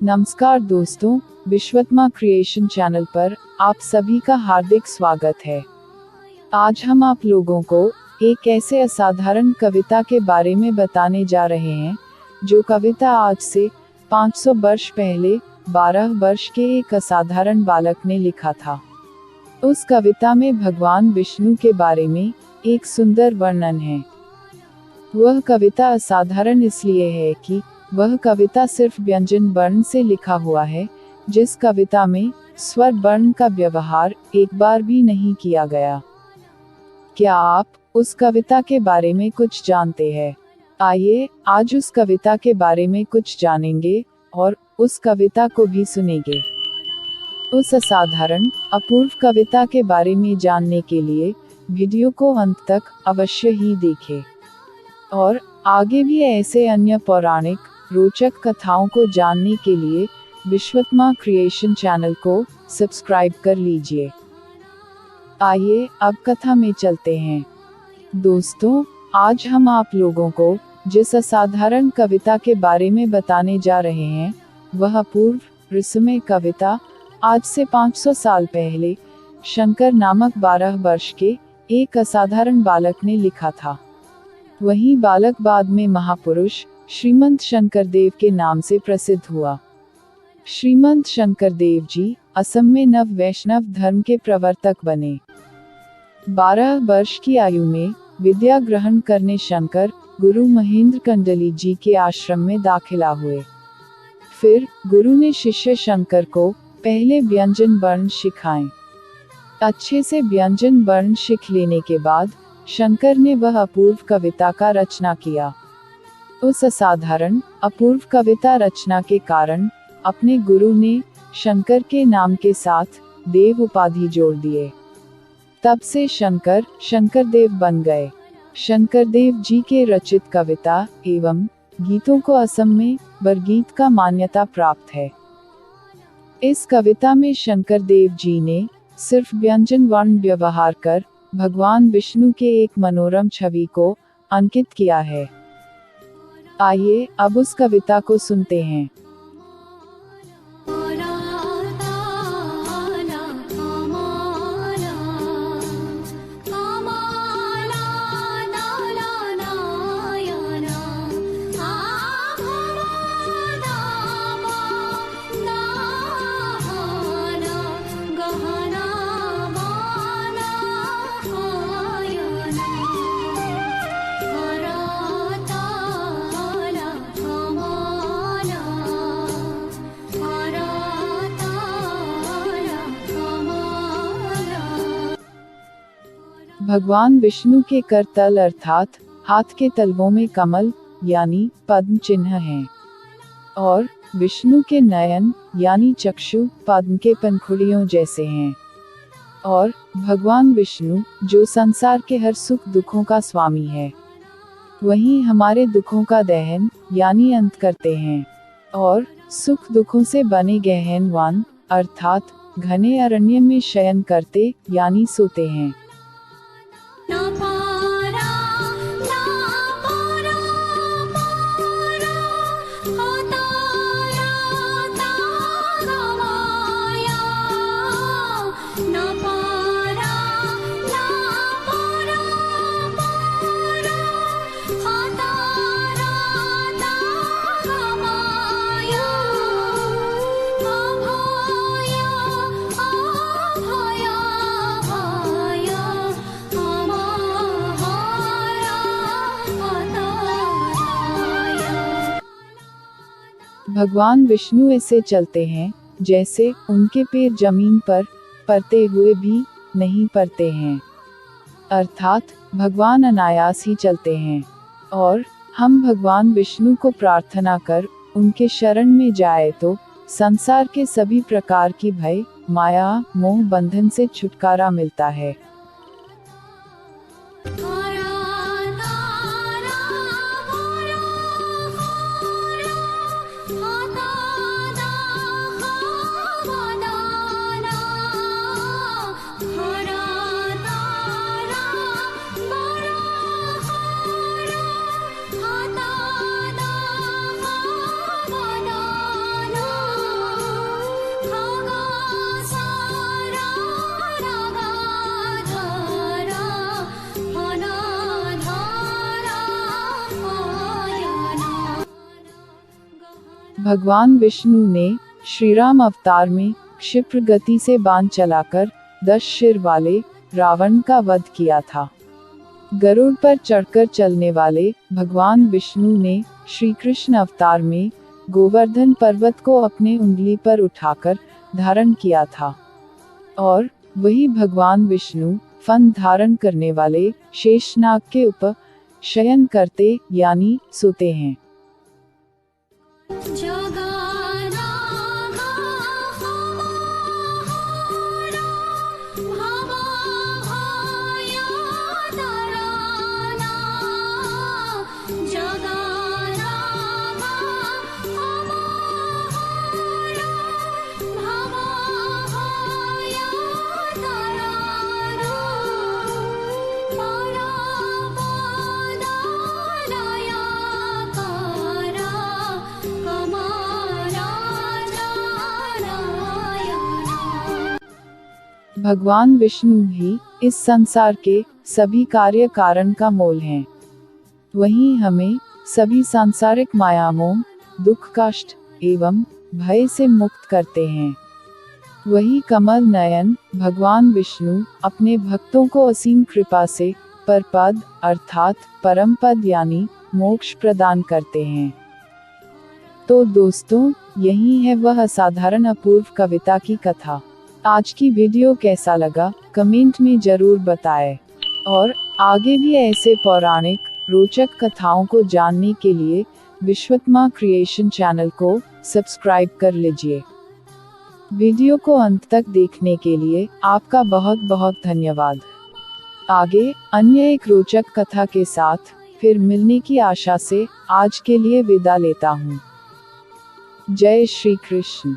नमस्कार दोस्तों, विश्वत्मा creation channel पर आप सभी का हार्दिक स्वागत है। आज हम आप लोगों को एक ऐसे असाधारण कविता के बारे में बताने जा रहे हैं, जो कविता आज से 500 वर्ष पहले 12 वर्ष के एक असाधारण बालक ने लिखा था। उस कविता में भगवान विष्णु के बारे में एक सुंदर वर्णन है। वह कविता असाधारण इसलिए है कि वह कविता सिर्फ व्यंजन वर्ण से लिखा हुआ है, जिस कविता में स्वर वर्ण का व्यवहार एक बार भी नहीं किया गया। क्या आप उस कविता के बारे में कुछ जानते हैं? आइए आज उस कविता के बारे में कुछ जानेंगे और उस कविता को भी सुनेंगे। उस असाधारण अपूर्व कविता के बारे में जानने के लिए वीडियो को अंत तक अवश्य ही देखें और आगे भी ऐसे अन्य पौराणिक रोचक कथाओं को जानने के लिए विश्वत्मा क्रिएशन चैनल को सब्सक्राइब कर लीजिए। आइए अब कथा में चलते हैं। दोस्तों, आज हम आप लोगों को जिस असाधारण कविता के बारे में बताने जा रहे हैं, वह अपूर्व रहस्यमय कविता आज से 500 साल पहले शंकर नामक 12 वर्ष के एक असाधारण बालक ने लिखा था। वही बालक बाद में महापुरुष श्रीमंत शंकरदेव के नाम से प्रसिद्ध हुआ। श्रीमंत शंकरदेव जी असम में नव वैष्णव धर्म के प्रवर्तक बने। 12 वर्ष की आयु में विद्या ग्रहण करने शंकर गुरु महेंद्र कंडली जी के आश्रम में दाखिला हुए। फिर गुरु ने शिष्य शंकर को पहले व्यंजन वर्ण सिखाए। अच्छे से व्यंजन वर्ण सीख लेने के बाद शंकर ने वह अपूर्व कविता का रचना किया। उस असाधारण अपूर्व कविता रचना के कारण अपने गुरु ने शंकर के नाम के साथ देव उपाधि जोड़ दिए। तब से शंकर शंकरदेव बन गए। शंकरदेव जी के रचित कविता एवं गीतों को असम में बरगीत का मान्यता प्राप्त है। इस कविता में शंकरदेव जी ने सिर्फ व्यंजन वर्ण व्यवहार कर भगवान विष्णु के एक मनोरम छवि को अंकित किया है। आइए अब उस कविता को सुनते हैं। भगवान विष्णु के कर तल अर्थात हाथ के तलवों में कमल यानी पद्म चिन्ह हैं और विष्णु के नयन यानी चक्षु पद्म के पंखुड़ियों जैसे हैं। और भगवान विष्णु जो संसार के हर सुख दुखों का स्वामी है, वही हमारे दुखों का दहन यानी अंत करते हैं और सुख दुखों से बने गहन वन अर्थात घने अरण्य में शयन करते यानी सोते हैं। भगवान विष्णु ऐसे चलते हैं जैसे उनके पैर जमीन पर पड़ते हुए भी नहीं पड़ते हैं, अर्थात भगवान अनायास ही चलते हैं। और हम भगवान विष्णु को प्रार्थना कर उनके शरण में जाए तो संसार के सभी प्रकार की भय माया मोह बंधन से छुटकारा मिलता है। भगवान विष्णु ने श्रीराम अवतार में क्षिप्र गति से बाण चलाकर 10 सिर वाले रावण का वध किया था। गरुड़ पर चढ़कर चलने वाले भगवान विष्णु ने श्री कृष्ण अवतार में गोवर्धन पर्वत को अपने उंगली पर उठाकर धारण किया था। और वही भगवान विष्णु फन धारण करने वाले शेषनाग के ऊपर शयन करते यानी सोते हैं। भगवान विष्णु ही इस संसार के सभी कार्य कारण का मूल हैं। वहीं हमें सभी सांसारिक मायामों, दुख कष्ट एवं भय से मुक्त करते हैं। वही कमल नयन भगवान विष्णु अपने भक्तों को असीम कृपा से परपद अर्थात परम पद यानी मोक्ष प्रदान करते हैं। तो दोस्तों, यही है वह असाधारण अपूर्व कविता की कथा। आज की वीडियो कैसा लगा कमेंट में जरूर बताएं। और आगे भी ऐसे पौराणिक रोचक कथाओं को जानने के लिए विश्वत्मा क्रिएशन चैनल को सब्सक्राइब कर लीजिए। वीडियो को अंत तक देखने के लिए आपका बहुत बहुत धन्यवाद। आगे अन्य एक रोचक कथा के साथ फिर मिलने की आशा से आज के लिए विदा लेता हूँ। जय श्री कृष्ण।